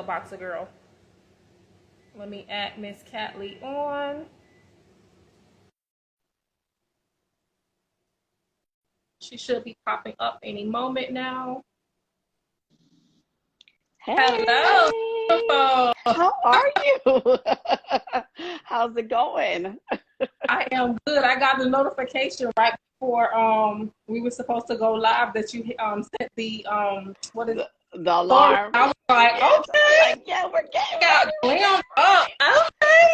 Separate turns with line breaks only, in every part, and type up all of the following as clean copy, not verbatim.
a boxer girl. Let me add Miss Ketly on. She should be popping up any moment now.
Hey,
Hello, beautiful.
how are you? How's it going?
I am good. I got the notification right before we were supposed to go live that you sent the what is it?
The
Story.
alarm.
I was like,
Yeah,
okay,
like, yeah, we're getting
got
ready.
glammed up.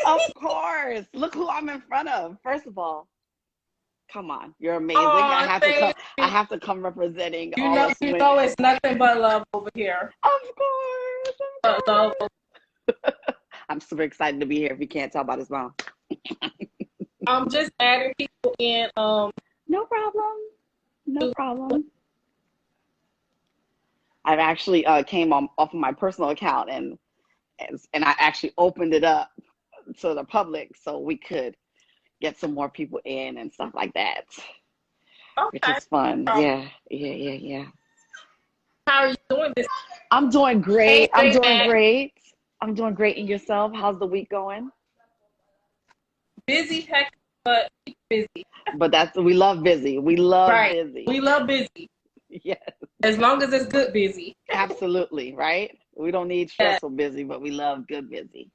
Of
Okay.
course. Look who I'm in front of. First of all, come on, you're amazing.
Oh, thank
I
you.
have to come representing
You
all
know,
us
you
women.
know, it's nothing but love over here.
Of course,
But
of
love.
course. I'm super excited to be here. If you can't tell by this mouth.
I'm just adding people in.
No problem. No problem. I've actually came off of my personal account and I actually opened it up to the public so we could get some more people in and stuff like that, which
Okay.
is fun.
So,
Yeah.
how are you doing this?
I'm doing
Hey,
great. I'm
hey,
doing
man.
great. I'm doing great. And yourself? How's the week going?
Busy, heck, but busy.
But we love busy. We love
Right.
busy.
We love busy
Yes,
as long as it's good busy.
absolutely. Right? We don't need
Yeah.
stressful busy, but we love good busy.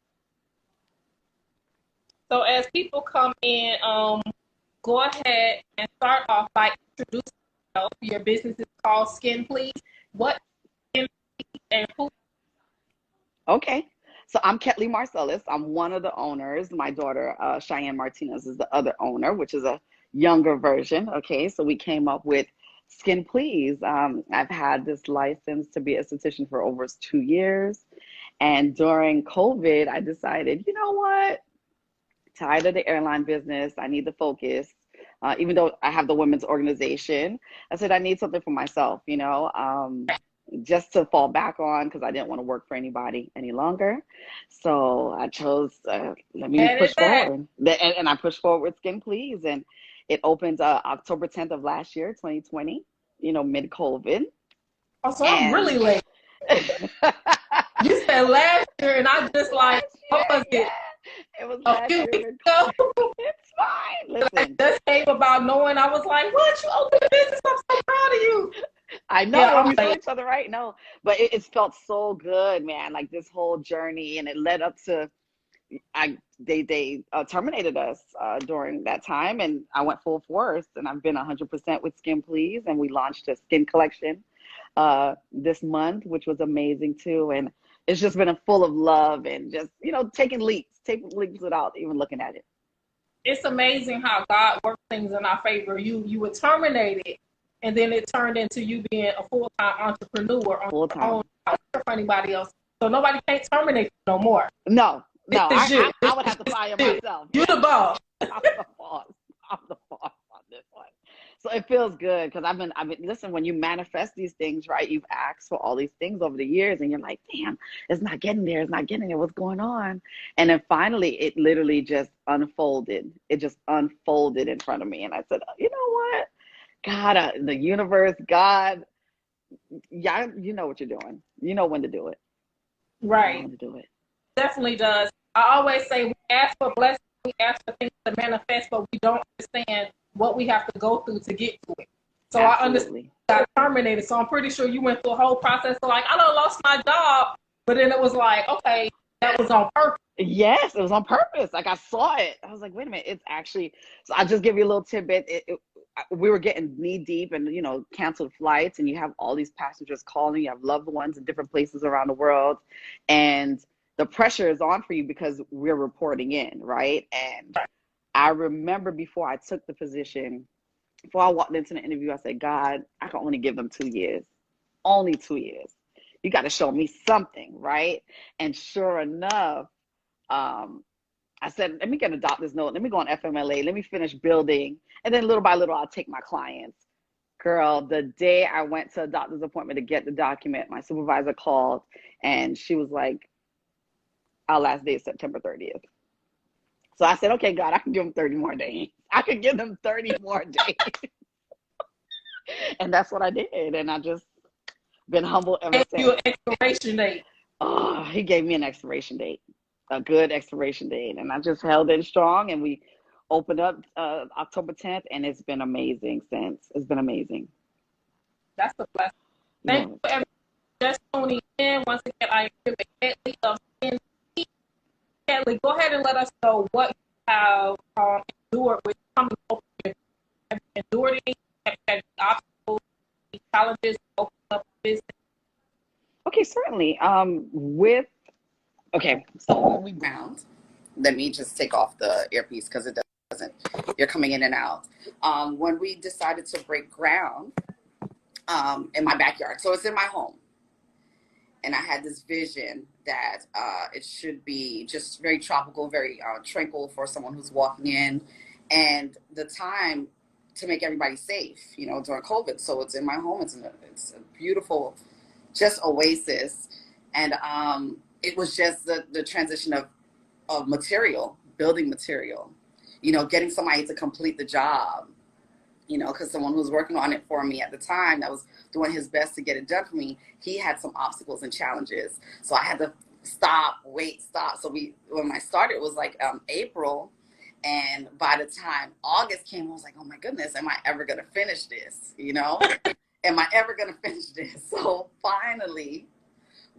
So as people come in, go ahead and start off by introducing yourself. Your business is called Skin Please. What Skin Please and who?
Okay. So I'm Ketly Marcellus. I'm one of the owners. My daughter, Cheyenne Martinez, is the other owner, which is a younger version. Okay. So we came up with Skin Please. I've had this license to be a esthetician for over 2 years. And during COVID, I decided, you know what? Tired of the airline business. I need to focus. Even though I have the women's organization, I said I need something for myself, just to fall back on because I didn't want to work for anybody any longer. So I chose, let me
That is
push
that.
forward. And I pushed forward with Skin Please. And it opened October 10th of last year, 2020, mid-COVID.
Oh, so I'm
And
really late. You said last year, and I just like,
last
what was
year,
it?
yeah, it was
A
last
few
year.
weeks ago.
It's fine.
I
Listen,
just came about knowing. I was like, what? You opened a business? I'm so proud of you.
I
Yeah,
know when
I'm
we saw
late.
each other, right? No, but it felt so good, man. Like this whole journey, and it led up to they terminated us during that time, and I went full force, and I've been 100% with Skin Please, and we launched a skin collection this month, which was amazing too, and it's just been a full of love and just taking leaps without even looking at it.
It's amazing how God works things in our favor. You were terminated, and then it turned into you being a full-time entrepreneur on
Full
your own,
time.
not working for anybody else. So nobody can't terminate you no more.
No,
This
no,
is you.
I would have to fire
You.
myself.
You
Yeah.
the boss.
I'm the boss. I'm the boss on this one. So it feels good because I've been listen, when you manifest these things, right? You've asked for all these things over the years and you're like, damn, it's not getting there, it's not getting there, what's going on? And then finally it literally just unfolded. It just unfolded in front of me. And I said, you know what? God, the universe, God, yeah, you know what you're doing. You know when to do it. You know
Right.
when to do it.
Definitely does. I always say we ask for blessings, we ask for things to manifest, but we don't understand what we have to go through to get to it. So I understand
Absolutely.
you got terminated. So I'm pretty sure you went through a whole process of like, I done lost my job, but then it was like, okay, that was on purpose.
Yes, it was on purpose. Like I saw it. I was like, wait a minute, it's actually. So I'll just give you a little tidbit. We were getting knee deep and, canceled flights, and you have all these passengers calling. You have loved ones in different places around the world. And the pressure is on for you because we're reporting in, right? And I remember before I took the position, before I walked into the interview, I said, God, I can only give them 2 years. Only 2 years. You got to show me something, right? And sure enough, I said, let me get a doctor's note. Let me go on FMLA. Let me finish building. And then little by little, I'll take my clients. Girl, the day I went to a doctor's appointment to get the document, my supervisor called and she was like, our last day is September 30th. So I said, okay, God, I can give them 30 more days. I could give them 30 more days. And that's what I did. And I just been humble ever
Gave you an
since.
expiration date.
Oh, he gave me an expiration date, a good expiration date, and I just held it strong. And we opened up October 10th, and it's been amazing since. It's been amazing.
That's a blessing. Thank
Yeah.
you for everyone just tuning in. Once again, I am here with Ketly of Skin. Ketly, go ahead and let us know what you have endured with coming open. Have you endured anything? Have you had any obstacles, any challenges, opening up a business?
Okay, certainly. Okay, so when we ground, let me just take off the earpiece because it doesn't. You're coming in and out. When we decided to break ground in my backyard, so it's in my home, and I had this vision that it should be just very tropical, very tranquil for someone who's walking in, and the time to make everybody safe, you know, during COVID. So it's in my home. It's a beautiful, just oasis, and it was just the transition of material, building material, you know, getting somebody to complete the job, you know, because someone who was working on it for me at the time that was doing his best to get it done for me, he had some obstacles and challenges. So I had to stop. So when I started, it was like April. And by the time August came, I was like, oh my goodness, am I ever going to finish this? You know, am I ever going to finish this? So finally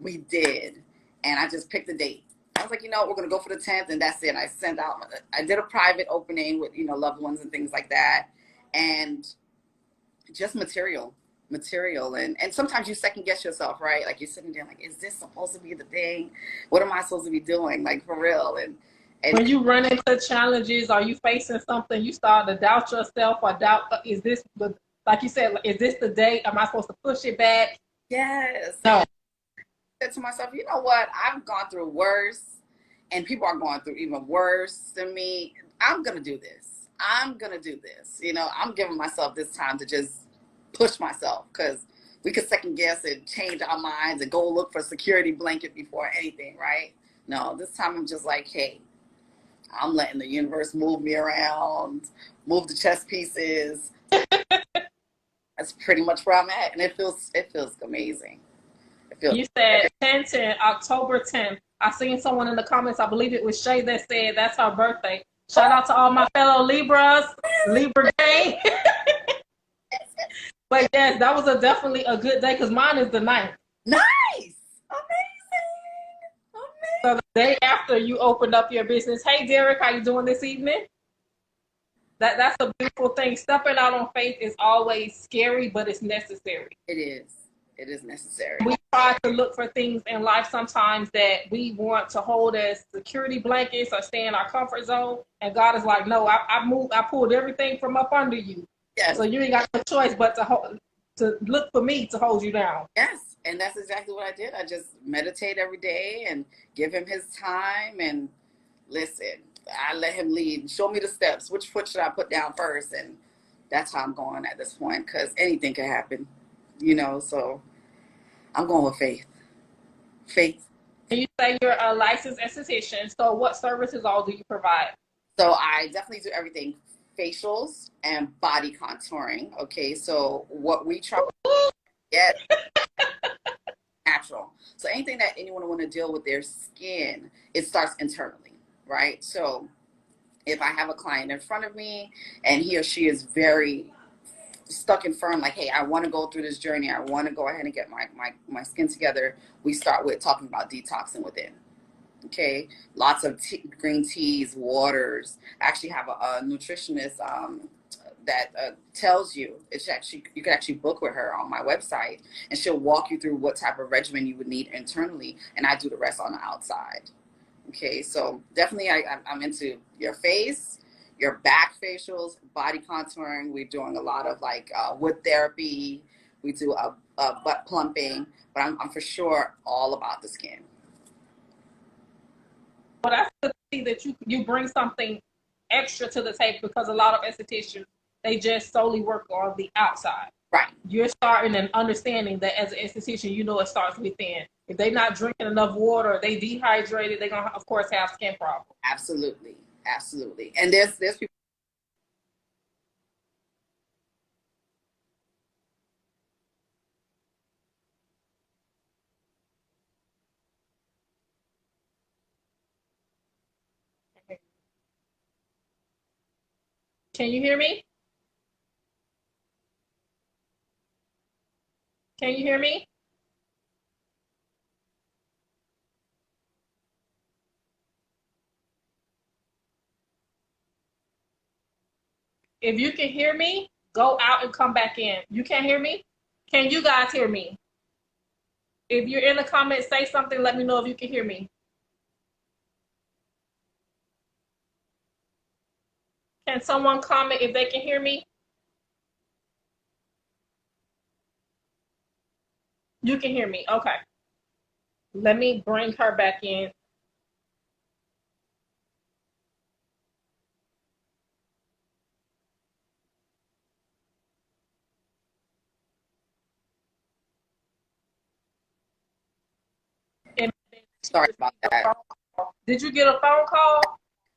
we did. And I just picked a date. I was like, you know, we're going to go for the 10th, and that's it. I did a private opening with, you know, loved ones and things like that. And just material. And sometimes you second guess yourself, right? Like you're sitting there like, is this supposed to be the thing? What am I supposed to be doing? Like for real. And
When you run into challenges, are you facing something, you start to doubt yourself or doubt, is this, like you said, is this the date? Am I supposed to push it back?
yes.
No.
I said to myself, you know what? I've gone through worse, and people are going through even worse than me. I'm going to do this. You know, I'm giving myself this time to just push myself, because we could second guess and change our minds and go look for a security blanket before anything, right? No, this time I'm just like, hey, I'm letting the universe move me around, move the chess pieces. That's pretty much where I'm at, and it feels amazing.
You said 10/10, October 10th. I seen someone in the comments, I believe it was Shay, that said that's her birthday. Shout out to all my fellow Libras, Libra gang. But yes, that was definitely a good day because mine is the 9th.
Nice, amazing.
So the day after you opened up your business. Hey Derek, how you doing this evening? That's a beautiful thing. Stepping out on faith is always scary, but it's necessary.
It is. It is necessary.
We try to look for things in life sometimes that we want to hold as security blankets or stay in our comfort zone. And God is like, no, I pulled everything from up under you.
Yes.
So you ain't got no choice but to look for me to hold you down.
Yes. And that's exactly what I did. I just meditate every day and give him his time and listen. I let him lead. Show me the steps. Which foot should I put down first? And that's how I'm going at this point, because anything can happen, you know. So I'm going with faith. Faith.
And you say you're a licensed esthetician. So what services all do you provide?
So I definitely do everything: facials and body contouring. Okay, so what we try to get natural. So anything that anyone want to deal with their skin, it starts internally, right? So if I have a client in front of me and he or she is very stuck and firm, like, hey, I want to go through this journey, I want to go ahead and get my skin together, we start with talking about detoxing within. Okay, lots of green teas, waters. I actually have a nutritionist that tells you, it's actually, you can actually book with her on my website, and she'll walk you through what type of regimen you would need internally, and I do the rest on the outside. Okay, so definitely I'm into your face, your back facials, body contouring. We're doing a lot of like wood therapy. We do a butt plumping, but I'm for sure all about the skin.
But that's to see that you bring something extra to the table, because a lot of estheticians, they just solely work on the outside.
Right.
You're starting and understanding that as an esthetician, you know it starts within. If they're not drinking enough water, they dehydrated, they're gonna of course have skin problems.
Absolutely, absolutely. And there's people.
Can you hear me? Can you hear me? If you can hear me, go out and come back in. You can't hear me? Can you guys hear me? If you're in the comments, say something. Let me know if you can hear me. Can someone comment if they can hear me? You can hear me. Okay. Let me bring her back in.
Sorry about that.
Did you get a phone call?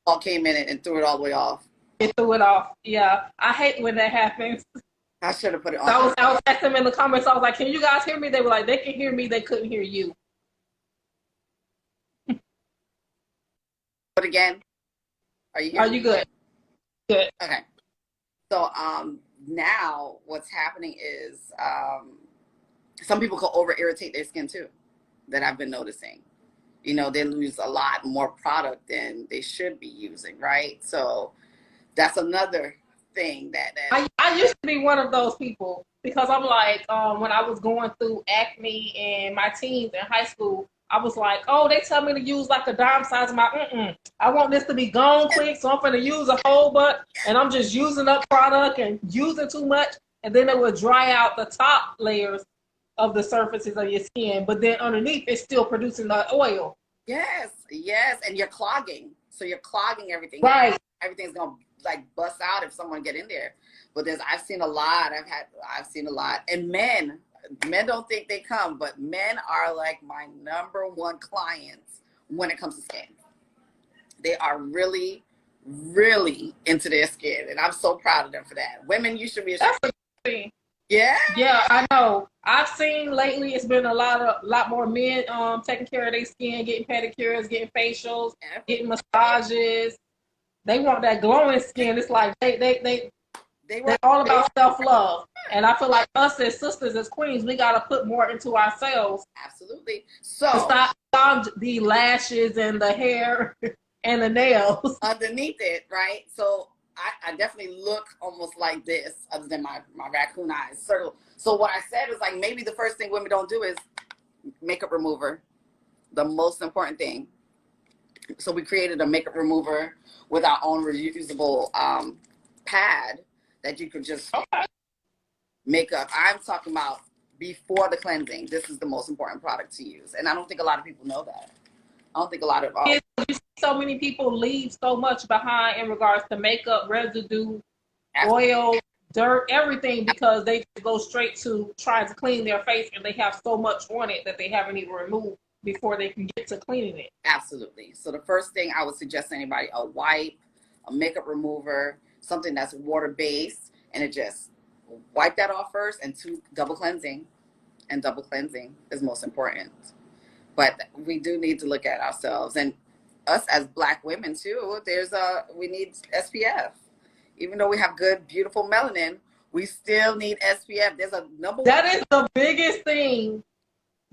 All came in and threw it all the way off.
It threw it off. Yeah. I hate when that happens.
I should have put it on.
So I was asking them in the comments. I was like, can you guys hear me? They were like, they can hear me. They couldn't hear you.
But again, are you hearing me?
Good? Good.
Okay. So now what's happening is some people can over irritate their skin too, that I've been noticing. You know, they lose a lot more product than they should be using, right? So that's another thing that
I used to be one of those people, because I'm like, when I was going through acne in my teens in high school, I was like, oh, they tell me to use like a dime size of my, I want this to be gone quick, so I'm going to use a whole bunch, and I'm just using up product and using too much, and then it would dry out the top layers of the surfaces of your skin, but then underneath it's still producing the oil.
Yes, and you're clogging. So you're clogging everything.
Right.
Everything's gonna like bust out if someone get in there. But I've seen a lot. I've seen a lot. And men don't think they come, but men are like my number one clients when it comes to skin. They are really, really into their skin, and I'm so proud of them for that. Women, you should be ashamed.
That's a thing.
Yeah.
Yeah, I know. I've seen lately it's been a lot more men taking care of their skin, getting pedicures, getting facials, getting massages. They want that glowing skin. It's like they're all about self-love. And I feel like us as sisters, as queens, we gotta put more into ourselves.
Absolutely. So
to stop the lashes and the hair and the nails
underneath it, right? So I definitely look almost like this, other than my raccoon eyes. So what I said was like, maybe the first thing women don't do is makeup remover, the most important thing. So we created a makeup remover with our own reusable pad that you could just make up. I'm talking about before the cleansing. This is the most important product to use. And I don't think a lot of people know that. I don't think a lot of
so many people leave so much behind in regards to makeup, residue, oil, dirt, everything, because they go straight to trying to clean their face, and they have so much on it that they haven't even removed before they can get to cleaning it.
Absolutely. So the first thing I would suggest to anybody, a wipe, a makeup remover, something that's water-based, and it just wipe that off first, and double cleansing. And double cleansing is most important. But we do need to look at ourselves, and us as Black women too. We need SPF. Even though we have good, beautiful melanin, we still need SPF. There's a number one.
That is the biggest thing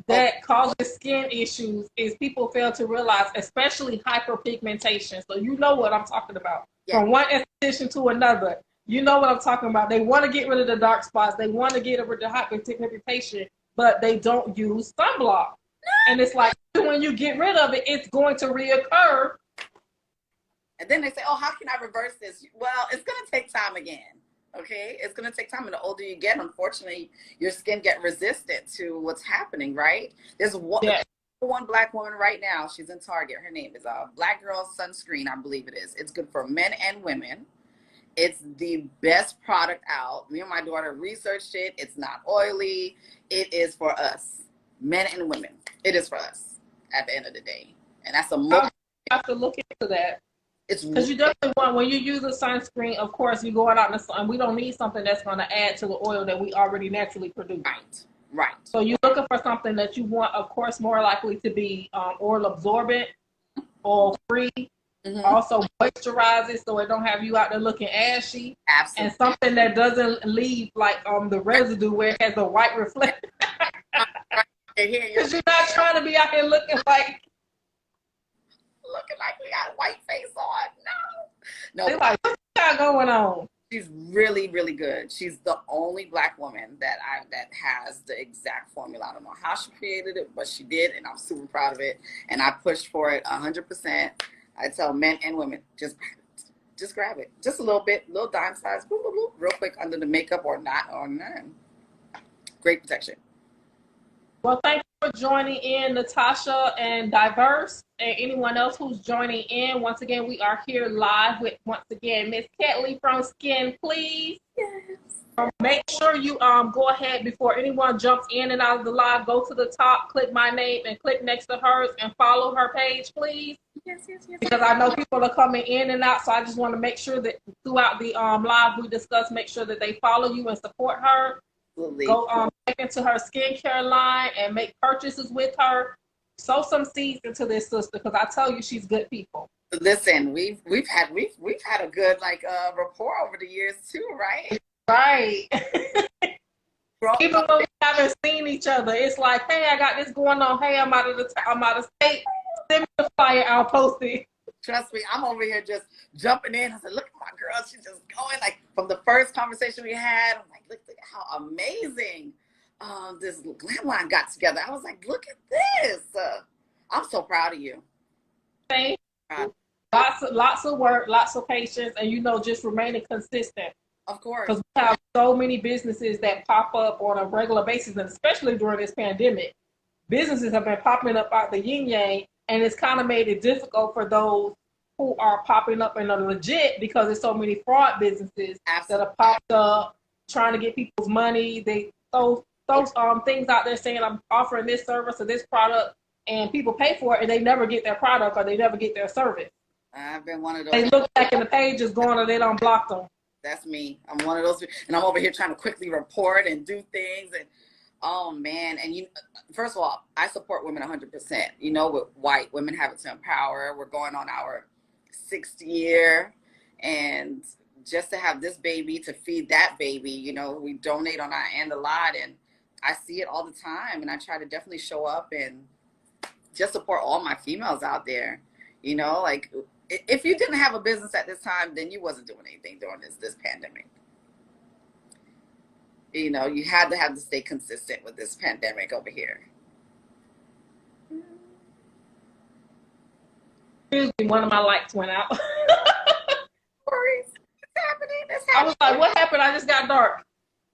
that causes skin issues, is people fail to realize, especially hyperpigmentation. So you know what I'm talking about. Yeah. From one esthetician to another, you know what I'm talking about. They want to get rid of the dark spots. They want to get rid of the hyperpigmentation, but they don't use sunblock. And it's like, when you get rid of it, it's going to reoccur.
And then they say, oh, how can I reverse this? Well, it's going to take time again. Okay? It's going to take time. And the older you get, unfortunately, your skin get resistant to what's happening, right? There's one Black woman right now. She's in Target. Her name is Black Girl Sunscreen, I believe it is. It's good for men and women. It's the best product out. Me and my daughter researched it. It's not oily. It is for us. Men and women. It is for us at the end of the day. And that's
I have to look into that. It's because you definitely want, when you use a sunscreen, of course, you're going out in the sun. We don't need something that's going to add to the oil that we already naturally produce.
Right.
So you're looking for something that you want, of course, more likely to be oil absorbent, oil free, Also moisturizes so it don't have you out there looking ashy.
Absolutely.
And something that doesn't leave like the residue where it has a white reflection. Because you're not trying to be out here looking like
we got a white face on. No.
They're like, what you got going on?
She's really, really good. She's the only Black woman that has the exact formula. I don't know how she created it, but she did, and I'm super proud of it. And I pushed for it 100%. I tell men and women, just grab it, just a little bit, little dime size, boop, boop, boop, real quick under the makeup or none. Great protection.
Well, thank you for joining in, Natasha and Diverse, and anyone else who's joining in. Once again, we are here live with, once again, Miss Ketly from Skin Please.
Yes.
Make sure you go ahead before anyone jumps in and out of the live. Go to the top, click my name, and click next to hers, and follow her page, please.
Yes.
Because I know people are coming in and out, so I just want to make sure that throughout the live we discuss, make sure that they follow you and support her.
Absolutely.
Go back into her skincare line and make purchases with her. Sow some seeds into this sister, because I tell you, she's good people.
Listen, we've had a good rapport over the years too, right?
Right. Even when we haven't seen each other, it's like, hey, I got this going on. Hey, I'm out of state. Send me the flyer. I'll post it.
Trust me, I'm over here just jumping in. I said, look at my girl. She's just going. Like, from the first conversation we had, I'm like, look how amazing this glam line got together. I was like, look at this. I'm so proud of you.
Thank you. Lots of work, lots of patience, and just remaining consistent.
Of course.
Because we have so many businesses that pop up on a regular basis, and especially during this pandemic. Businesses have been popping up out the yin-yang, and it's kind of made it difficult for those who are popping up and are legit, because there's so many fraud businesses that have popped up trying to get people's money. They throw things out there saying, I'm offering this service or this product, and people pay for it, and they never get their product or they never get their service.
I've been one of those.
They look back in the pages going, or they don't block them. That's
me. I'm one of those, and I'm over here trying to quickly report and do things, and oh man. And first of all, I support women 100%. With White Women Have It to Empower, we're going on our 6th year, and just to have this baby, to feed that baby, we donate on our end a lot, and I see it all the time, and I try to definitely show up and just support all my females out there. Like, if you didn't have a business at this time, then you wasn't doing anything during this pandemic. You had to stay consistent with this pandemic over here.
One of my lights went out.
It's happening. It's happening.
I was like, what happened? I just got dark.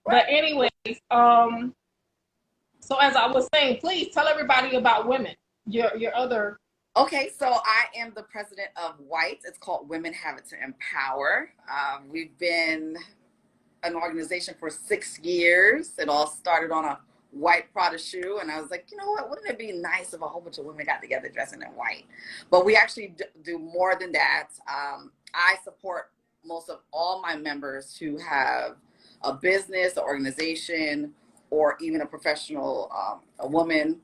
But anyways, so as I was saying, please tell everybody about women, your other.
Okay, so I am the president of White. It's called Women Have It to Empower. We've been an organization for 6 years. It all started on a white Prada shoe, and I was like, you know what, wouldn't it be nice if a whole bunch of women got together dressing in white? But we actually do more than that. I support most of all my members who have a business, an organization, or even a professional, a woman.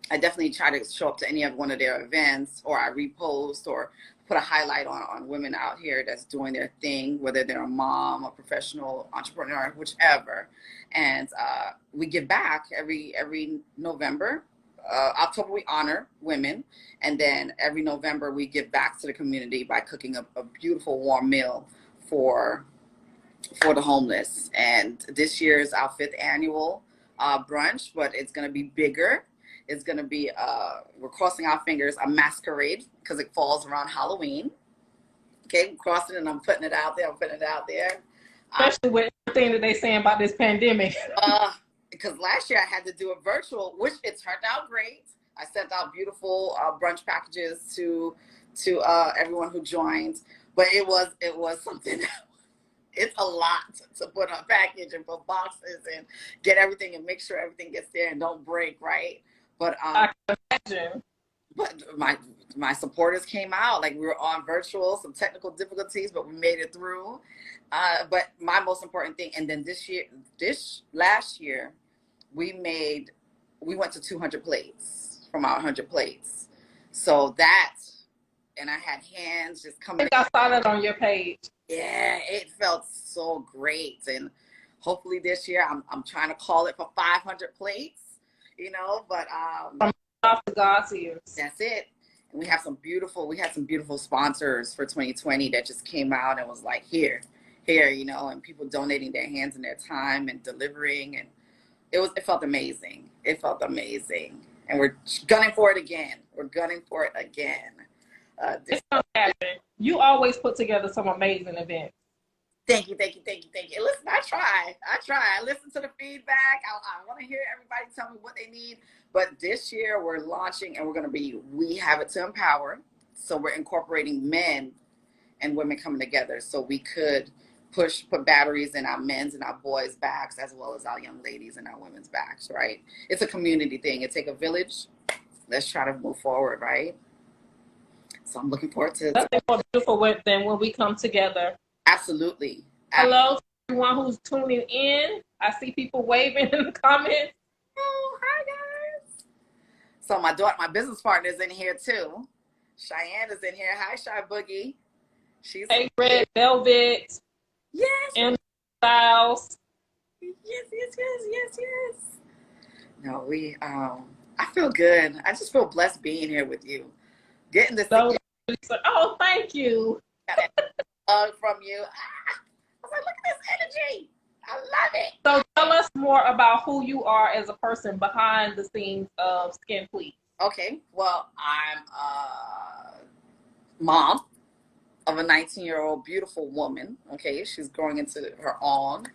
I definitely try to show up to any of one of their events, or I repost or put a highlight on women out here that's doing their thing, whether they're a mom, a professional entrepreneur, whichever. And we give back every November. October we honor women, and then every November we give back to the community by cooking a beautiful warm meal for the homeless. And this year is our 5th annual brunch, but it's going to be bigger. It's going to be, we're crossing our fingers, a masquerade, because it falls around Halloween. Okay, I'm crossing and I'm putting it out there.
Especially with everything that they're saying about this pandemic.
Because last year I had to do a virtual, which it turned out great. I sent out beautiful brunch packages to everyone who joined, but it was something. It's a lot to put on package and put boxes and get everything and make sure everything gets there and don't break, right? But
I can imagine.
But my supporters came out. Like, we were on virtual, some technical difficulties, but we made it through. But my most important thing, and then last year, we went to 200 plates from our 100 plates. So that and I had hands just
I
coming.
think I saw that on your page.
Yeah, it felt so great. And hopefully this year I'm trying to call it for 500 plates, you know, but
From off to God's ears.
that's it. And we had some beautiful sponsors for 2020 that just came out and was like, here, you know, and people donating their hands and their time and delivering, and it felt amazing. It felt amazing. And we're gunning for it again.
It's gonna happen. You always put together some amazing events.
Thank you. Listen, I try. I listen to the feedback. I want to hear everybody tell me what they need. But this year we're launching, and we're going to be We Have It to Empower. So we're incorporating men and women coming together so we could put batteries in our men's and our boys' backs, as well as our young ladies and our women's backs, right? It's a community thing. It takes a village. Let's try to move forward, right? So I'm looking forward to
Nothing more beautiful than when we come together.
Absolutely.
Hello to everyone who's tuning in. I see people waving in the comments.
Oh, hi guys. So my business partner is in here too. Cheyenne is in here. Hi, Shy Boogie. She's
Hey, Red Velvet.
Yes.
And Styles.
Yes. No, I feel good. I just feel blessed being here with you. Getting this
oh, thank you.
From you. I was like, look at this energy. I love it.
So tell us more about who you are as a person behind the scenes of Skin Please.
Okay, well, I'm a mom of a 19-year-old beautiful woman. Okay, she's growing into her own.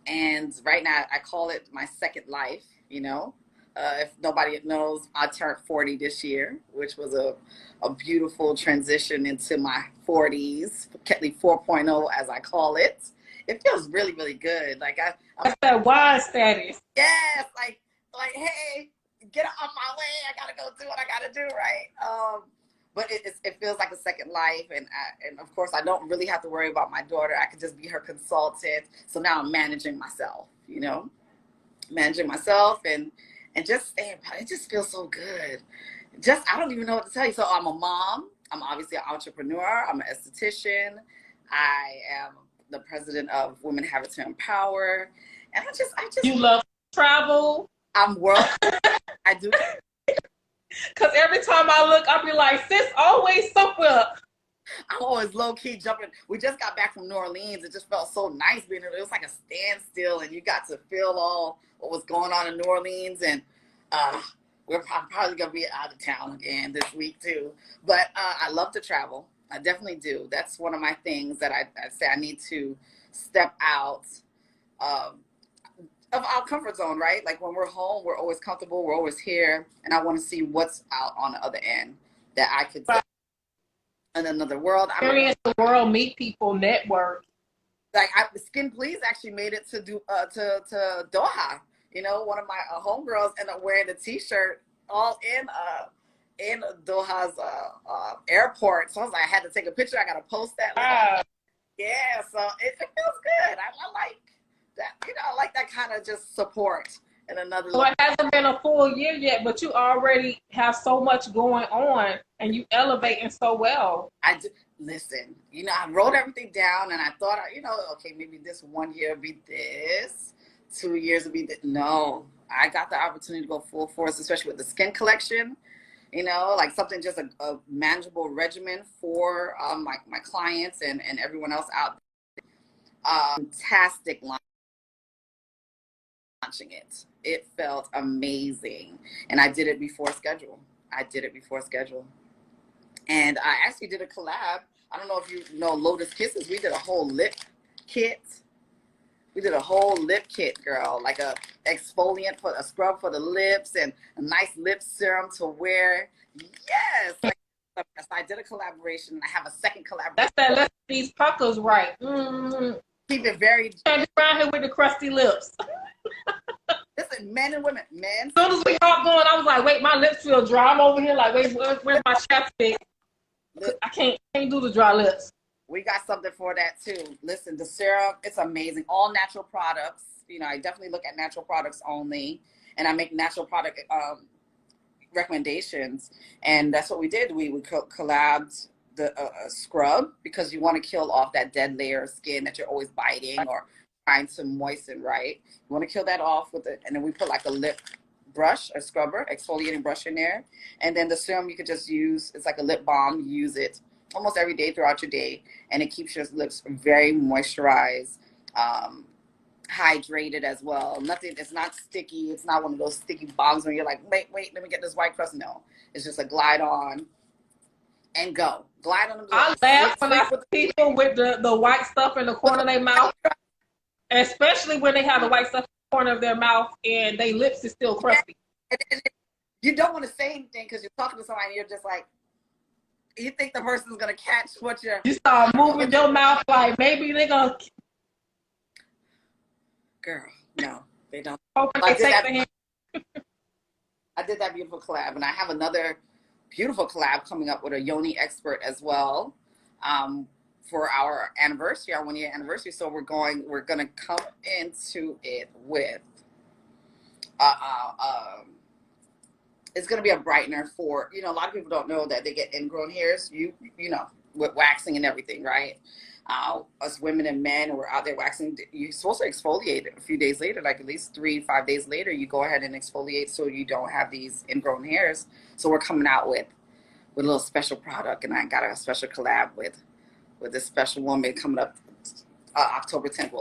And right now I call it my second life, you know. If nobody knows, I turned 40 this year, which was a beautiful transition into my 40s, Ketly 4.0 as I call it. It feels really, really good. Like
That's that wise status.
Yes, like hey, get on my way. I gotta go do what I gotta do, right? But it feels like a second life, and of course I don't really have to worry about my daughter. I could just be her consultant. So now I'm managing myself, you know, and just staying. It just feels so good. I don't even know what to tell you. So I'm a mom. I'm obviously an entrepreneur. I'm an esthetician. I am the president of Women Have It to Empower, and I just.
You love travel.
I'm world. I do.
Because every time I look, I'll be like, sis, always somewhere.
I'm always low-key jumping. We just got back from New Orleans. It just felt so nice being there. It was like a standstill, and you got to feel all what was going on in New Orleans. And we're probably going to be out of town again this week, too. But I love to travel. I definitely do. That's one of my things that I say I need to step out of our comfort zone, right? Like when we're home, we're always comfortable, we're always here, and I want to see what's out on the other end that I could see in another world.
Experience the world, meet people, network.
Like Skin Please actually made it to Doha. You know, one of my homegirls ended up wearing a T-shirt all in Doha's airport. So I was like, I had to take a picture. I got to post that.
Wow.
Yeah, so it feels good. I like that, you know, I like that kind of just support in another.
So it hasn't been a full year yet, but you already have so much going on, and you elevating so well.
I do. Listen, you know, I wrote everything down, and I thought, you know, okay, maybe this 1 year will be this, 2 years will be this. No, I got the opportunity to go full force, especially with the skin collection. You know, like something just a manageable regimen for my clients and everyone else out there. Fantastic line. Launching it. It felt amazing. And I did it before schedule. And I actually did a collab. I don't know if you know Lotus Kisses. We did a whole lip kit. Girl. Like a exfoliant for a scrub for the lips and a nice lip serum to wear. Yes. So I did a collaboration, and I have a second collaboration.
That's that let's these puckers right. Mm-hmm.
Keep it very
around here with the crusty lips.
Listen, men and women. Men.
As soon as we got going, I was like, wait, my lips feel dry. I'm over here like, wait, where's my chapstick? I can't do the dry lips.
We got something for that too. Listen, the serum, it's amazing. All natural products. You know, I definitely look at natural products only, and I make natural product recommendations, and that's what we did. We collabed the scrub, because you want to kill off that dead layer of skin that you're always biting or trying to moisten, right? You want to kill that off with it, and then we put like a lip brush, a scrubber, exfoliating brush in there, and then the serum you could just use. It's like a lip balm. You use it almost every day throughout your day, and it keeps your lips very moisturized, hydrated as well. Nothing, it's not sticky. It's not one of those sticky bombs where you're like, wait, let me get this white crust. No, it's just a glide on and go. Glide on the
I laugh when I see people with the white stuff in the corner of their mouth, especially when they have the white stuff in the corner of their mouth and their lips is still crusty.
And you don't want to say anything because you're talking to somebody and you're just like, you think the person's going to catch what you're...
You start moving your mouth like maybe they're going to...
Girl, no, they don't.
I
did that beautiful collab, and I have another beautiful collab coming up with a Yoni expert as well, for our anniversary, our 1 year anniversary. So we're gonna come into it with it's gonna be a brightener for, a lot of people don't know that they get ingrown hairs, you know, with waxing and everything, right? Us women and men who are out there waxing, you're supposed to exfoliate a few days later, like at least 3-5 days later, you go ahead and exfoliate so you don't have these ingrown hairs. So we're coming out with a little special product, and I got a special collab with this special woman coming up October 10th.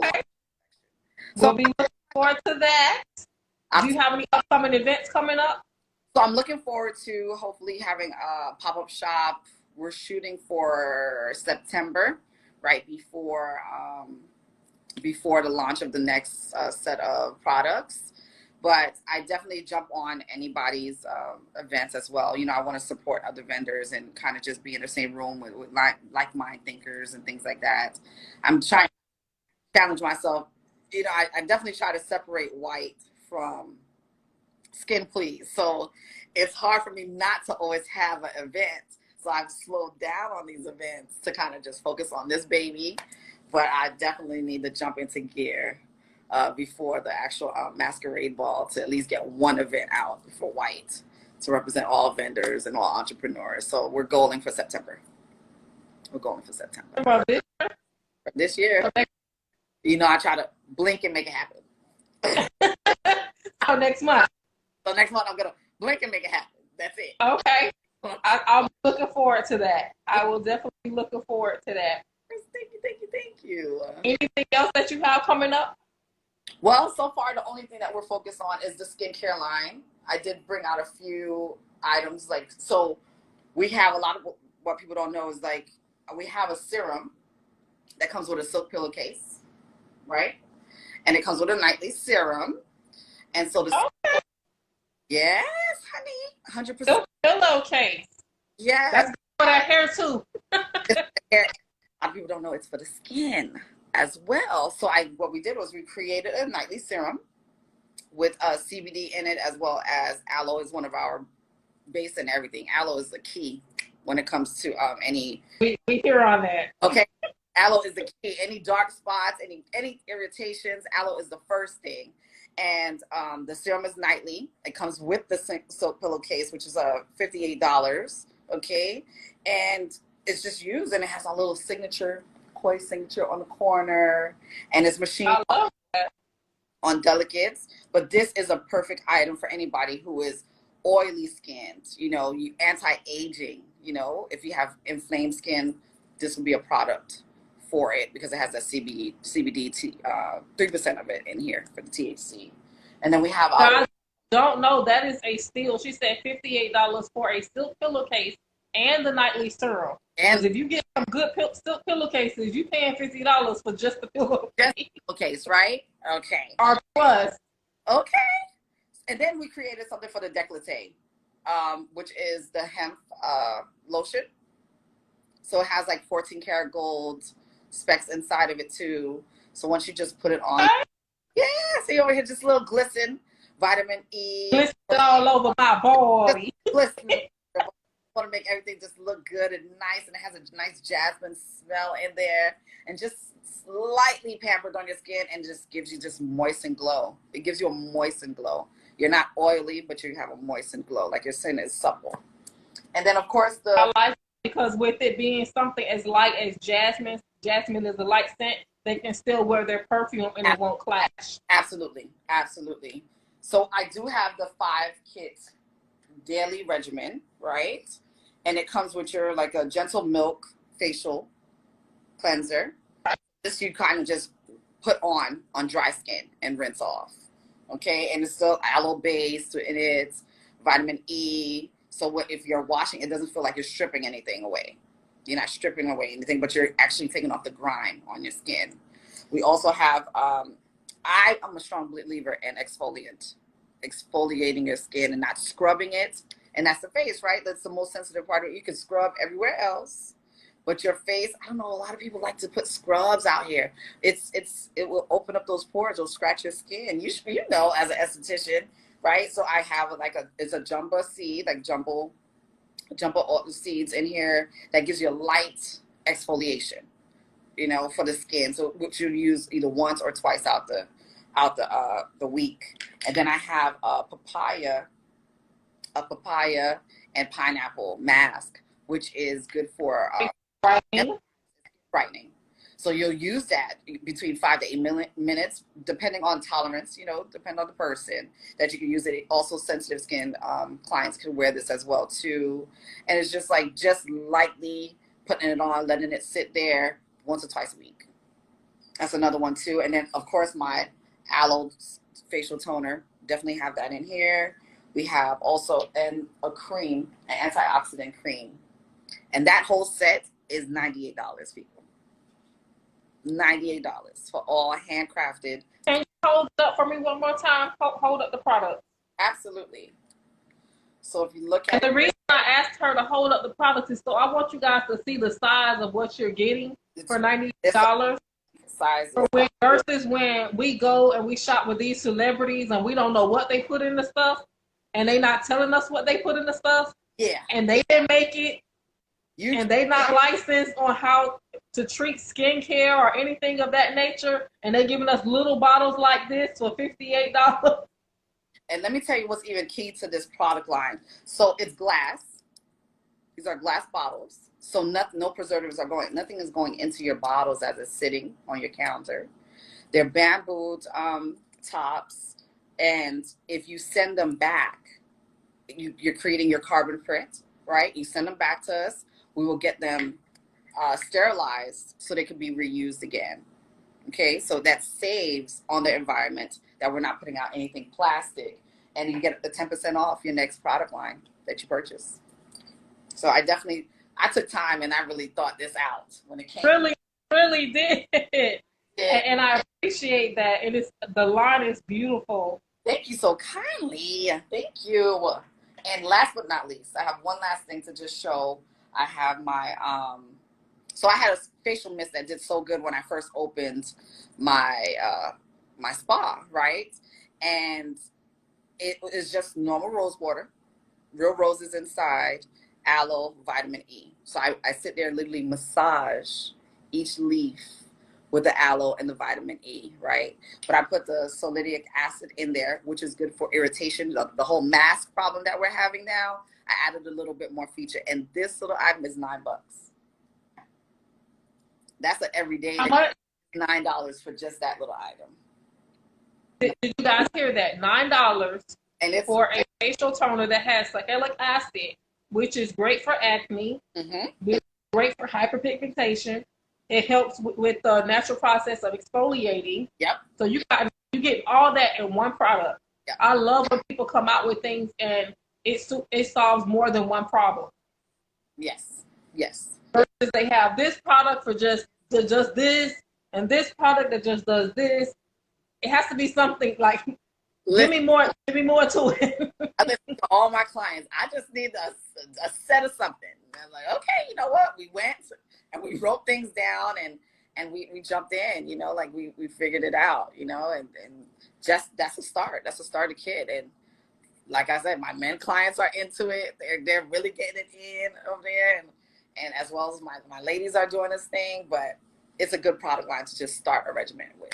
We'll be looking forward to that. Do you have any upcoming events coming up?
So I'm looking forward to hopefully having a pop-up shop. We're shooting for September, right before the launch of the next set of products. But I definitely jump on anybody's events as well. I want to support other vendors and kind of just be in the same room with like-minded thinkers and things like that. I'm trying to challenge myself. I definitely try to separate white from skin please. So it's hard for me not to always have an event. So I've slowed down on these events to kind of just focus on this baby. But I definitely need to jump into gear before the actual masquerade ball to at least get one event out for white to represent all vendors and all entrepreneurs. So we're goaling for September.
About
This year, I try to blink and make it happen.
So next month.
So next month I'm going to blink and make it happen. That's it.
Okay. I'm looking forward to that. I will definitely be looking forward to that.
Thank you.
Anything else that you have coming up?
Well, so far the only thing that we're focused on is the skincare line. I did bring out a few items, so we have a lot of what people don't know is we have a serum that comes with a silk pillowcase, right? And it comes with a nightly serum. And so yes, honey, 100%.
Silk pillowcase.
Yes.
That's for that hair too.
A lot of people don't know it's for the skin as well. So what we did was we created a nightly serum with CBD in it, as well as aloe is one of our base and everything. Aloe is the key when it comes to any.
We hear on that.
Okay, aloe is the key. Any dark spots, any irritations, aloe is the first thing. And the serum is nightly. It comes with the silk pillowcase, which is $58. Okay, and it's just used, and it has a little koi signature on the corner, and it's machine on delicates. But this is a perfect item for anybody who is oily skinned, you anti-aging, if you have inflamed skin, this will be a product for it because it has that CBD 3% of it in here for the THC. And then we have
I don't know, that is a steal. She said $58 for a silk pillowcase and the nightly serum. And if you get some good silk pillowcases, you paying $50 for just the
pillowcase, right? Okay.
Or plus.
Okay. And then we created something for the décolleté, which is the hemp lotion. So it has 14 karat gold specks inside of it too. So once you just put it on, see over here, just a little glisten, vitamin E.
Glisten all over my body.
Glisten. Want to make everything just look good and nice, and it has a nice jasmine smell in there, and just slightly pampered on your skin, and just gives you just moist and glow. It gives you a moist and glow. You're not oily, but you have a moistened glow, like your skin is supple. And then, of course,
I like it because with it being something as light as jasmine, jasmine is a light scent, they can still wear their perfume and it won't clash.
Absolutely. Absolutely. So I do have the 5-kit daily regimen, right? And it comes with your like a gentle milk facial cleanser. This you kind of just put on dry skin and rinse off. Okay, and it's still aloe based in it, vitamin E. So what if you're washing, it doesn't feel like you're stripping anything away. You're not stripping away anything, but you're actually taking off the grime on your skin. We also have, I am a strong believer in exfoliating your skin and not scrubbing it. And that's the face, right? That's the most sensitive part of it. You can scrub everywhere else, but your face, I don't know, a lot of people like to put scrubs out here. It will open up those pores, it'll scratch your skin. You know, as an esthetician, right? So I have it's a jumbo seed, like jumbo seeds in here that gives you a light exfoliation, you know, for the skin. So which you use either once or twice out the week. And then I have a papaya and pineapple mask, which is good for brightening. So you'll use that between 5 to 8 minutes, depending on tolerance, you know, depending on the person that you can use it. Also, sensitive skin clients can wear this as well too. And it's just lightly putting it on, letting it sit there once or twice a week. That's another one too. And then of course my aloe facial toner, definitely have that in here. We have also a cream, an antioxidant cream. And that whole set is $98, people. $98 for all handcrafted.
Can you hold it up for me one more time? Hold up the product.
Absolutely. So if you look at
the reason I asked her to hold up the product is so I want you guys to see the size of what you're getting for $98.
Size
Versus when we go and we shop with these celebrities and we don't know what they put in the stuff and they not telling us what they put in the stuff.
Yeah.
And they didn't make it. And they not licensed on how to treat skincare or anything of that nature. And they're giving us little bottles like this for $58.
And let me tell you what's even key to this product line. So it's glass. These are glass bottles. So no preservatives are nothing is going into your bottles as it's sitting on your counter. They're bamboo tops. And if you send them back, you're creating your carbon print, right? You send them back to us. We will get them sterilized so they can be reused again. Okay, so that saves on the environment that we're not putting out anything plastic. And you get the 10% off your next product line that you purchase. So I took time and I really thought this out when it came.
Really did. And I appreciate that. The line is beautiful.
Thank you so kindly. Thank you. And last but not least, I have one last thing to just show. I have my, so I had a facial mist that did so good when I first opened my spa, right? And it is just normal rose water, real roses inside, aloe, vitamin E. So I sit there and literally massage each leaf with the aloe and the vitamin E, right? But I put the salicylic acid in there, which is good for irritation, the whole mask problem that we're having now. I added a little bit more feature, and this little item is $9. That's an everyday $9 for just that little item.
Did you guys hear that? $9
and it's
for a facial toner that has salicylic acid, which is great for acne, great for hyperpigmentation. It helps with the natural process of exfoliating.
Yep.
So you get all that in one product. Yep. I love when people come out with things and it solves more than one problem.
Yes. Yes.
Versus they have this product for just this and this product that just does this. It has to be something like give me more to it.
I listen to all my clients. I just need a set of something. And I'm like, okay, you know what? We went and we wrote things down and we jumped in, you know, like we figured it out, you know, and just that's a start. That's a starter kit. And like I said, my men clients are into it. They're really getting it in over there, and as well as my ladies are doing this thing. But it's a good product line to just start a regimen with.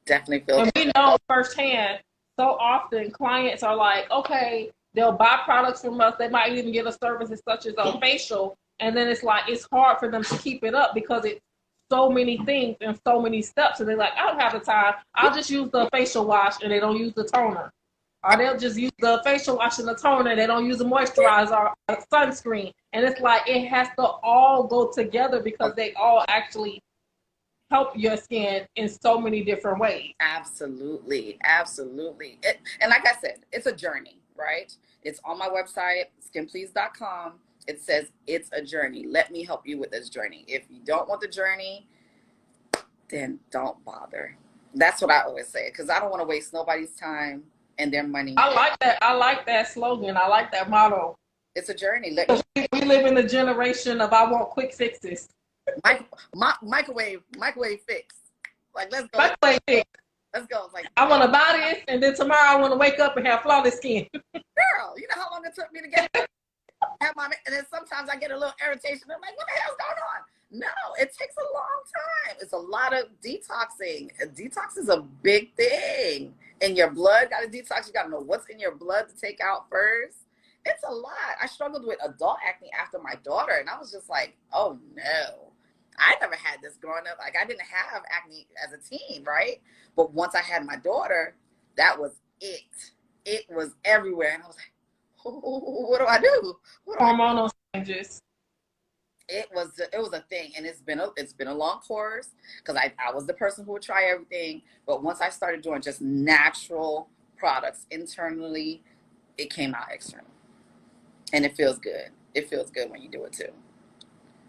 Definitely feels
And
good.
we know firsthand, so often clients are like, okay, they'll buy products from us. They might even get a service such as a facial. And then it's like, it's hard for them to keep it up because it's so many things and so many steps. And they're like, I don't have the time. I'll just use the facial wash, and they don't use the toner. Or they'll just use the facial wash and the toner. They don't use a moisturizer or a sunscreen. And it's like, it has to all go together because they all actually help your skin in so many different ways.
Absolutely. Absolutely. And like I said, it's a journey, right? It's on my website, skinplease.com. It says it's a journey. Let me help you with this journey. If you don't want the journey, then don't bother. That's what I always say, because I don't want to waste nobody's time and their money.
I like that. I like that slogan. I like that motto.
It's a journey.
We live in the generation of I want quick fixes.
Microwave fix. Like, let's go.
Microwave fix.
Let's go. It's like,
I want to buy this, and then tomorrow I want to wake up and have flawless skin.
girl, you know how long it took me to get and then sometimes I get a little irritation. I'm like, what the hell's going on? No, it takes a long time. It's a lot of detoxing. Detox is a big thing. And your blood got to detox. You got to know what's in your blood to take out first. It's a lot. I struggled with adult acne after my daughter, and I was just like, oh no. I never had this growing up. Like, I didn't have acne as a teen, right? But once I had my daughter, that was it. It was everywhere. And I was like, what do I do?
Hormonal changes.
It was a thing, and it's been a long course, because I was the person who would try everything. But once I started doing just natural products internally, it came out external. And it feels good. It feels good when you do it too.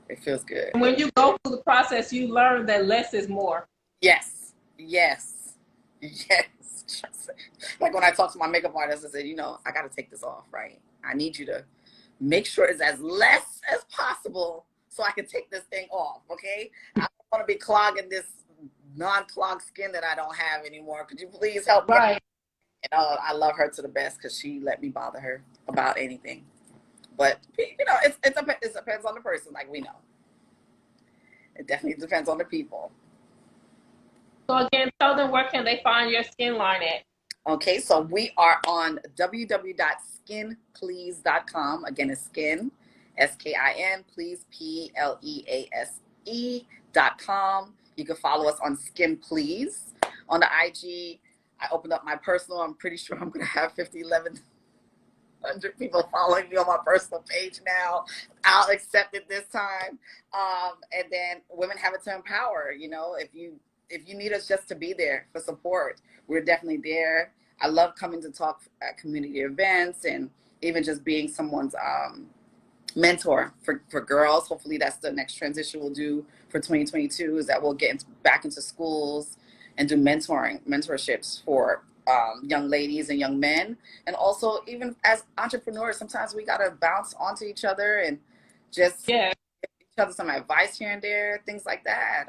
It feels good.
And when you go through the process, you learn that less is more.
Yes. Like when I talked to my makeup artist, I said, I got to take this off, right? I need you to make sure it's as less as possible so I can take this thing off, okay? I don't want to be clogging this non-clogged skin that I don't have anymore. Could you please help me?
Right.
And I love her to the best, because she let me bother her about anything. But, it depends on the person, like we know. It definitely depends on the people.
So again, tell them where can they find your skin line at.
Okay, so we are on www.skinplease.com. Again, it's skin, SKIN, please, PLEASE.com. You can follow us on Skin Please. On the IG, I opened up my personal. I'm pretty sure I'm going to have 1,100 people following me on my personal page now. I'll accept it this time. And then Women Have It to Empower. If you need us just to be there for support, we're definitely there. I love coming to talk at community events, and even just being someone's mentor for girls. Hopefully that's the next transition we'll do for 2022, is that we'll get back into schools and do mentorships for young ladies and young men. And also, even as entrepreneurs, sometimes we got to bounce onto each other and just give each other some advice here and there, things like that.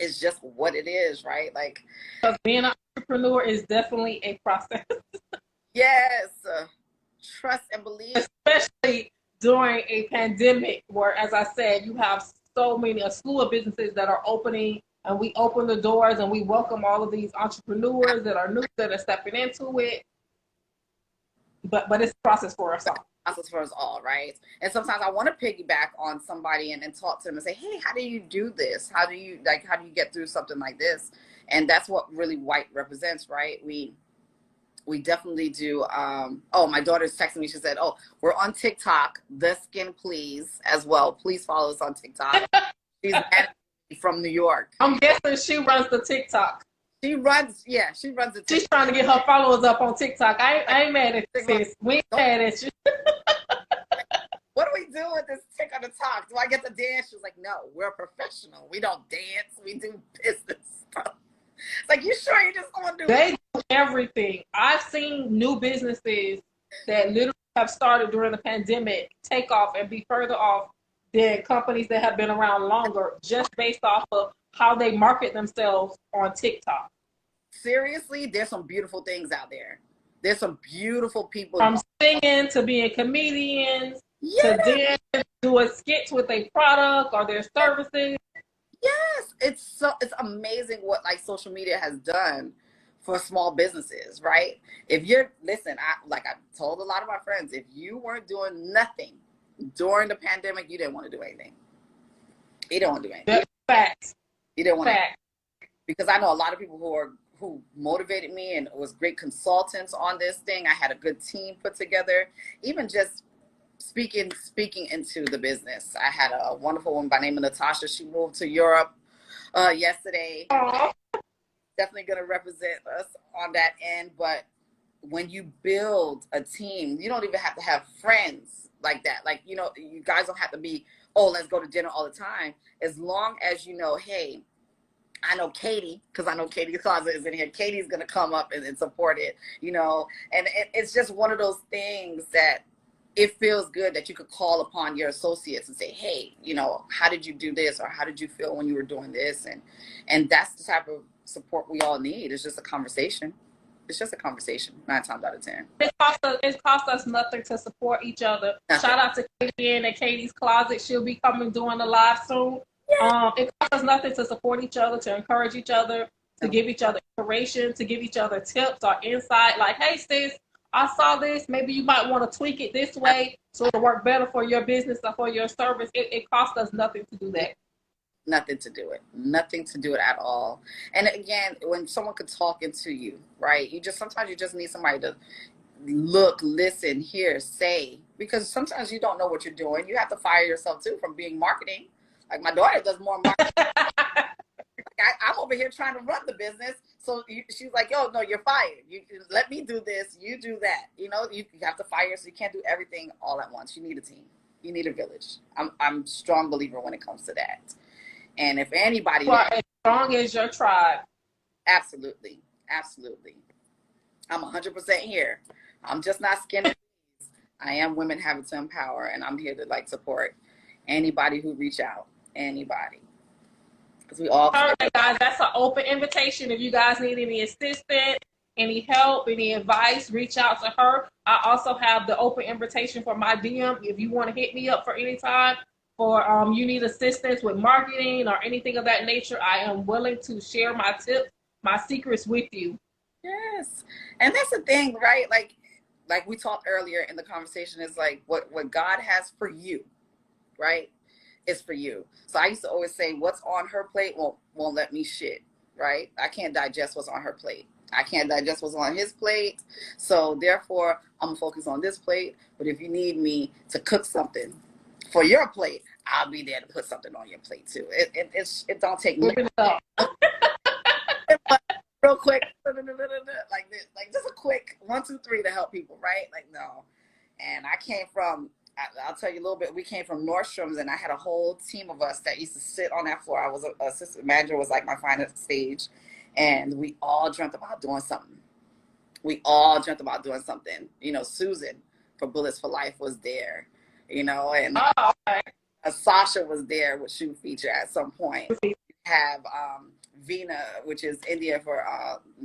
It's just what it is, right? Like,
because being an entrepreneur is definitely a process.
Yes, trust and believe.
Especially during a pandemic where, as I said, you have a slew of businesses that are opening, and we open the doors and we welcome all of these entrepreneurs that are new, that are stepping into it. But it's a process for us all.
Process for us all, right? And sometimes I want to piggyback on somebody and talk to them and say, hey, how do you do this? How do you get through something like this? And that's what really white represents, right? We definitely do. My daughter's texting me. She said, we're on TikTok, The Skin Please, as well. Please follow us on TikTok. She's from New York.
I'm guessing she runs the TikTok.
She runs the TikTok.
She's trying to get her followers up on TikTok. I ain't mad at you, sis. We ain't mad at you.
What do we do with this tick on the talk? Do I get to dance? She was like, no, we're a professional. We don't dance. We do business stuff. It's like, you sure you just want to do
They do everything. I've seen new businesses that literally have started during the pandemic take off and be further off than companies that have been around longer, just based off of how they market themselves on TikTok.
Seriously, there's some beautiful things out there. There's some beautiful people.
From singing to being comedians to dance, doing skits with a product or their services.
Yes, it's it's amazing what like social media has done for small businesses, right? If you're, listen, I told a lot of my friends, if you weren't doing nothing during the pandemic, you didn't want to do anything. You didn't want to do anything.
Facts.
You didn't want to,
Facts.
because I know a lot of people who motivated me and was great consultants on this thing. I had a good team put together. Even just speaking into the business. I had a wonderful woman by the name of Natasha. She moved to Europe yesterday.
Aww.
Definitely going to represent us on that end. But when you build a team, you don't even have to have friends like that. Like, you know, you guys don't have to be, oh, let's go to dinner all the time. As long as you know, hey, I know Katie, because I know Katie's Closet is in here. Katie's going to come up and support it, you know. And it's just one of those things that it feels good that you could call upon your associates and say, hey, you know, how did you do this? Or how did you feel when you were doing this? And that's the type of support we all need. It's just a conversation. It's just a conversation 9 times out of 10.
It costs us nothing to support each other.
Nothing.
Shout out to Katie and Katie's Closet. She'll be coming doing the live soon.
Yeah.
It costs us nothing to support each other, to encourage each other, to give each other inspiration, to give each other tips or insight. Like, hey, sis, I saw this. Maybe you might want to tweak it this way so it'll work better for your business or for your service. It costs us nothing to do that.
Nothing to do it. Nothing to do it at all. And again, when someone could talk into you, right? Sometimes you just need somebody to look, listen, hear, say, because sometimes you don't know what you're doing. You have to fire yourself too from being marketing. Like my daughter does more marketing. I'm over here trying to run the business. So she's like, yo, no, you're fired. You let me do this. You do that. You know, you have to fire. So you can't do everything all at once. You need a team. You need a village. I'm a strong believer when it comes to that. And if anybody,
You are as strong as your tribe.
Absolutely. Absolutely. I'm 100% here. I'm just not skinny. I am Women Having to Empower, and I'm here to like support anybody who reach out. Anybody. Because we all.
All right, guys, that's an open invitation. If you guys need any assistance, any help, any advice, reach out to her. I also have the open invitation for my DM. If you want to hit me up for any time, or you need assistance with marketing or anything of that nature, I am willing to share my tips, my secrets with you.
Yes. And that's the thing, right? Like we talked earlier in the conversation, is like what God has for you, right? Is for you. So I used to always say, what's on her plate won't let me shit, right? I can't digest what's on her plate. I can't digest what's on his plate. So therefore, I'm focused on this plate. But if you need me to cook something for your plate, I'll be there to put something on your plate too. It don't take
Whip it up.
real quick, like this, like just a quick 1, 2, 3 to help people, right? Like, no. And I came from, I'll tell you a little bit. We came from Nordstrom's, and I had a whole team of us that used to sit on that floor. I was an assistant manager, was like my final stage, and we all dreamt about doing something. You know, Susan for Bullets for Life was there, you know, and
okay.
Sasha was there with Shoe Feature at some point. We have Vina, which is India for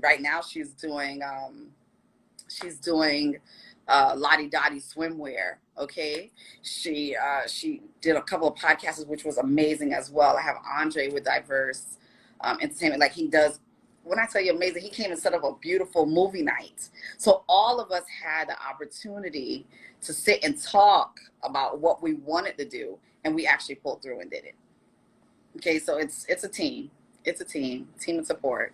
right now. She's doing Lottie Dottie swimwear. Okay, she did a couple of podcasts, which was amazing as well. I have Andre with Diverse Entertainment. Like, he does, when I tell you amazing, he came and set up a beautiful movie night. So all of us had the opportunity to sit and talk about what we wanted to do, and we actually pulled through and did it. Okay, so it's a team. It's a team and support.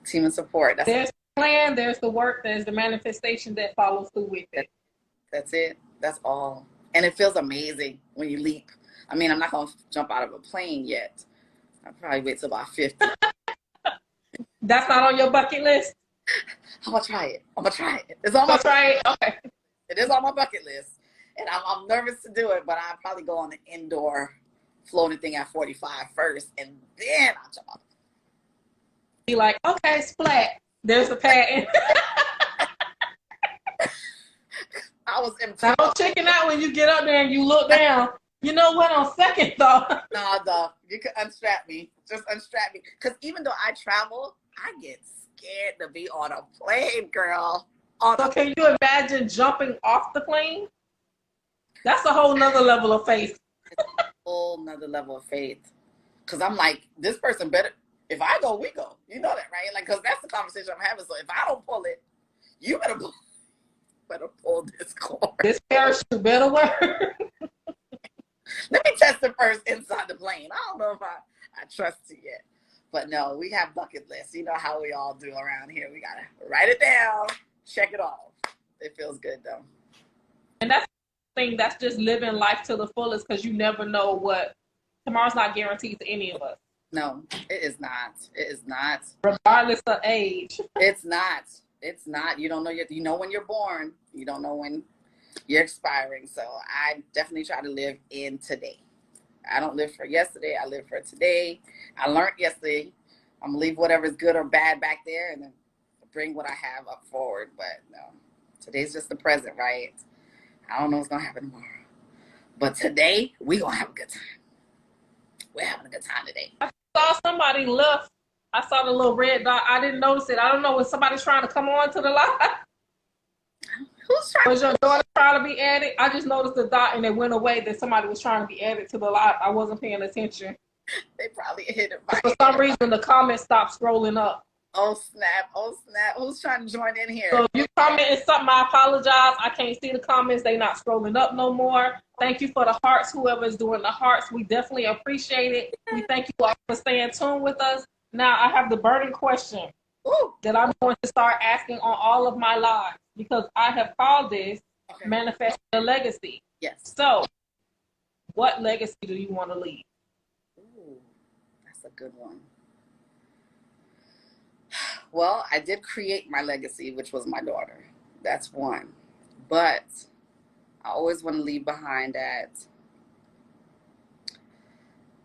Team and support.
There's the plan, there's the work, there's the manifestation that follows through with it.
That's it. That's all. And it feels amazing when you leap. I mean, I'm not going to jump out of a plane yet. I'll probably wait till about 50.
That's not on your bucket list?
I'm going to try it. It's on my
try it? Okay.
It is on my bucket list. And I'm nervous to do it, but I'll probably go on the indoor floating thing at 45 first, and then I'll jump out.
Be like, okay, splat. There's the patent.
I was in.
Now don't chicken out when you get up there and you look down. You know what? On second thought.
No, you can unstrap me. Just unstrap me. Because even though I travel, I get scared to be on a plane, girl.
So can you imagine jumping off the plane? That's a whole nother level of faith.
It's a whole nother level of faith. Cause I'm like, this person better, if I go, we go. You know that, right? Like, cause that's the conversation I'm having. So if I don't pull it, you better pull this cord.
This parachute better work.
Let me test it first inside the plane. I don't know if I trust it yet. But no, we have bucket lists. You know how we all do around here. We got to write it down, check it off. It feels good, though.
And that's the thing. That's just living life to the fullest, because you never know what tomorrow's not guaranteed to any of us.
No, it is not. It is not.
Regardless of age.
It's not. It's not. You don't know. You know when you're born. You don't know when you're expiring. So I definitely try to live in today. I don't live for yesterday. I live for today. I learned yesterday. I'm going to leave whatever's good or bad back there and then bring what I have up forward. But no, today's just the present, right? I don't know what's going to happen tomorrow. But today, we're going to have a good time. We're having a good time today.
I saw somebody left. I saw the little red dot. I didn't notice it. I don't know when somebody's trying to come on to the live.
Who's trying?
Was your daughter trying to be added? I just noticed the dot and it went away that somebody was trying to be added to the live. I wasn't paying attention.
They probably hit it.
For some reason, the comments stopped scrolling up.
Oh, snap. Oh, snap. Who's trying to join in here?
So if you commented something, I apologize. I can't see the comments. They're not scrolling up no more. Thank you for the hearts. Whoever is doing the hearts, we definitely appreciate it. We thank you all for staying tuned with us. Now, I have the burning question that I'm going to start asking on all of my lives, because I have called this Manifesting a Legacy.
Yes.
So, what legacy do you want to leave?
Ooh, that's a good one. Well, I did create my legacy, which was my daughter. That's one. But I always want to leave behind that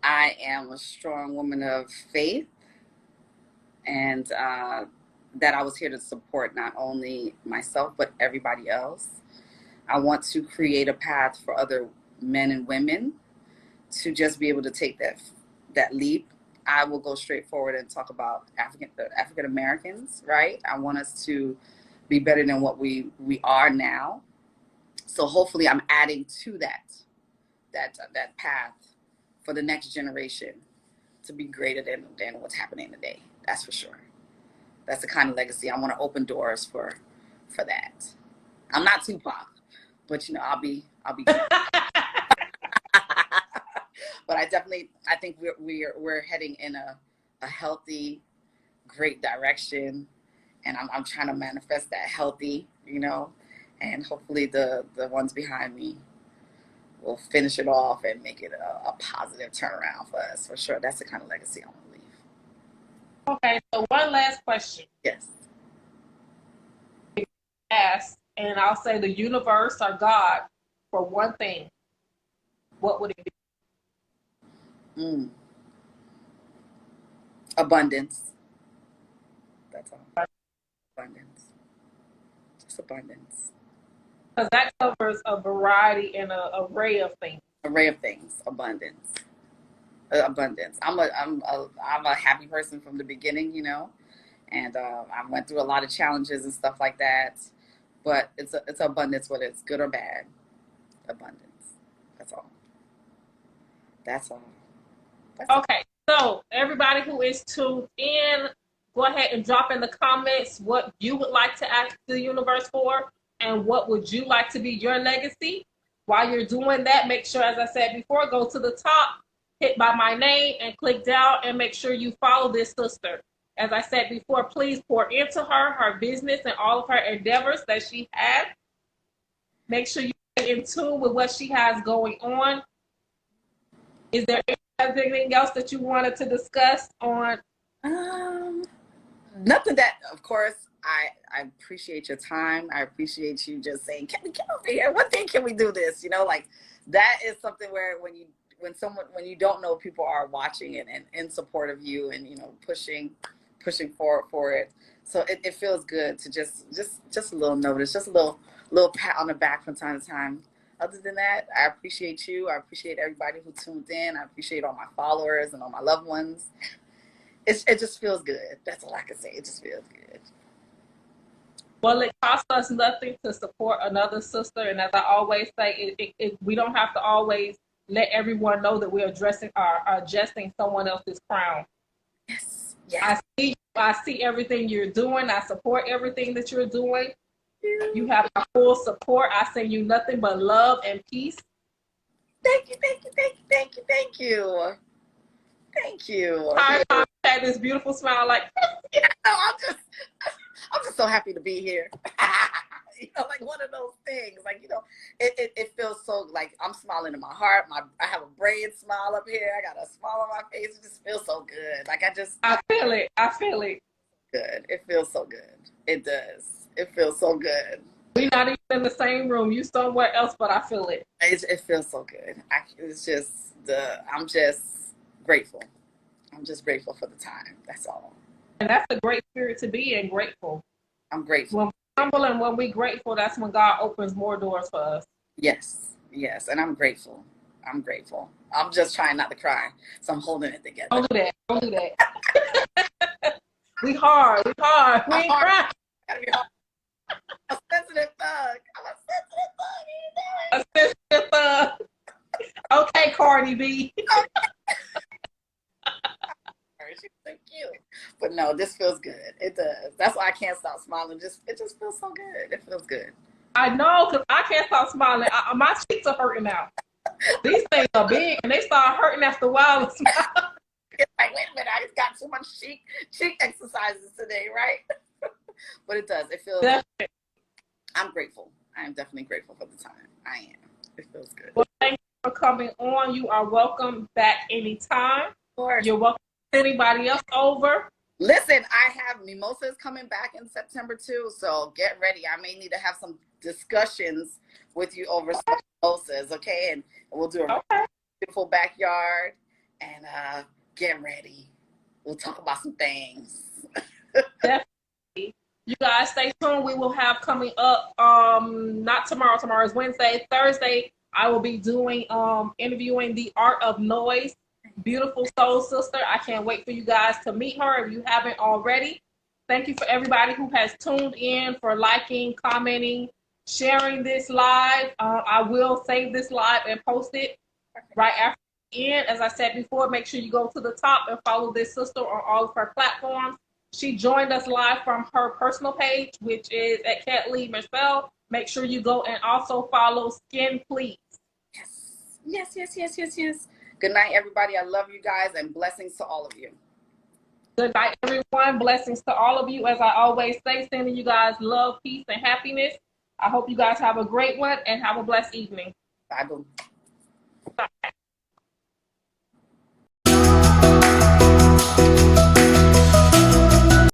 I am a strong woman of faith, and that I was here to support not only myself, but everybody else. I want to create a path for other men and women to just be able to take that leap. I will go straight forward and talk about African Americans, right? I want us to be better than what we are now. So hopefully I'm adding to that path for the next generation to be greater than what's happening today. That's for sure. That's the kind of legacy I want to open doors for that. I'm not Tupac, but I'll be but I think we're heading in a healthy, great direction, and I'm trying to manifest that healthy, and hopefully the ones behind me will finish it off and make it a positive turnaround for us, for sure. That's the kind of legacy I want to leave.
Okay, so one last question.
Yes.
Ask, and I'll say the universe or God for one thing. What would it be?
Abundance. That's all. Abundance. Just abundance.
Because that covers a variety and an array of things.
Array of things. Abundance. Abundance. I'm a happy person from the beginning, and I went through a lot of challenges and stuff like that. But it's abundance, whether it's good or bad. Abundance. That's all. That's all.
Okay, so everybody who is tuned in, go ahead and drop in the comments what you would like to ask the universe for, and what would you like to be your legacy. While you're doing that, make sure, as I said before, go to the top, hit by my name, and click down, and make sure you follow this sister. As I said before, please pour into her business, and all of her endeavors that she has. Make sure you get in tune with what she has going on. Is there anything else that you wanted to discuss on?
Nothing that, of course, I appreciate your time. I appreciate you just saying, "Can we get over here? One thing, can we do this?" Like that is something where when you don't know people are watching it and in support of you and pushing forward for it. So it feels good to just a little notice, just a little pat on the back from time to time. Other than that, I appreciate you. I appreciate everybody who tuned in. I appreciate all my followers and all my loved ones. It just feels good. That's all I can say. It just feels good.
Well, it costs us nothing to support another sister. And as I always say, we don't have to always let everyone know that we're adjusting someone else's crown.
Yes. Yes.
I see everything you're doing. I support everything that you're doing. You have my full support. I send you nothing but love and peace.
Thank you, thank you, thank you, thank you, thank you. Thank you.
I had this beautiful smile like,
I'm just so happy to be here. You know, like one of those things. Like, you know, it feels so like I'm smiling in my heart. I have a braid smile up here. I got a smile on my face. It just feels so good. Like I
feel it. I feel it.
Good. It feels so good. It does. It feels so good.
We're not even in the same room. You somewhere else, but I feel it.
It feels so good. I'm just grateful. I'm just grateful for the time. That's all.
And that's a great spirit to be in, grateful.
I'm grateful.
When we're humble and when we're grateful, that's when God opens more doors for us.
Yes. Yes. And I'm grateful. I'm grateful. I'm just trying not to cry. So I'm holding it together.
Don't do that. Don't do that. We hard. We ain't crying.
Gotta be hard. A sensitive thug. I'm a sensitive thug.
A sensitive thug. Okay, Cardi B.
She's so cute. But no, this feels good. It does. That's why I can't stop smiling. It just feels so good. It feels good.
I know, because I can't stop smiling. My cheeks are hurting now. These things are big, and they start hurting after a while.
It's like, wait a minute, I just got too much cheek exercises today, right? But it does. It feels.
Definitely.
I'm grateful. I am definitely grateful for the time. I am. It feels good.
Well, thank you for coming on. You are welcome back anytime.
Of course.
You're welcome. Anybody else over?
Listen, I have mimosas coming back in September too, so get ready. I may need to have some discussions with you over some mimosas, okay? And we'll do a beautiful backyard, and get ready. We'll talk about some things.
Definitely. You guys stay tuned. We will have coming up, not tomorrow. Tomorrow is Wednesday. Thursday, I will be doing interviewing the Art of Noise. Beautiful soul sister. I can't wait for you guys to meet her if you haven't already. Thank you for everybody who has tuned in, for liking, commenting, sharing this live. I will save this live and post it right after the end. As I said before, make sure you go to the top and follow this sister on all of her platforms. She joined us live from her personal page, which is at Ketly Marcellus. Make sure you go and also follow Skin Please.
Yes. Good night, everybody. I love you guys, and blessings to all of you.
Good night, everyone. Blessings to all of you. As I always say, sending you guys love, peace, and happiness. I hope you guys have a great one and have a blessed evening.
Bye, boo.
Bye.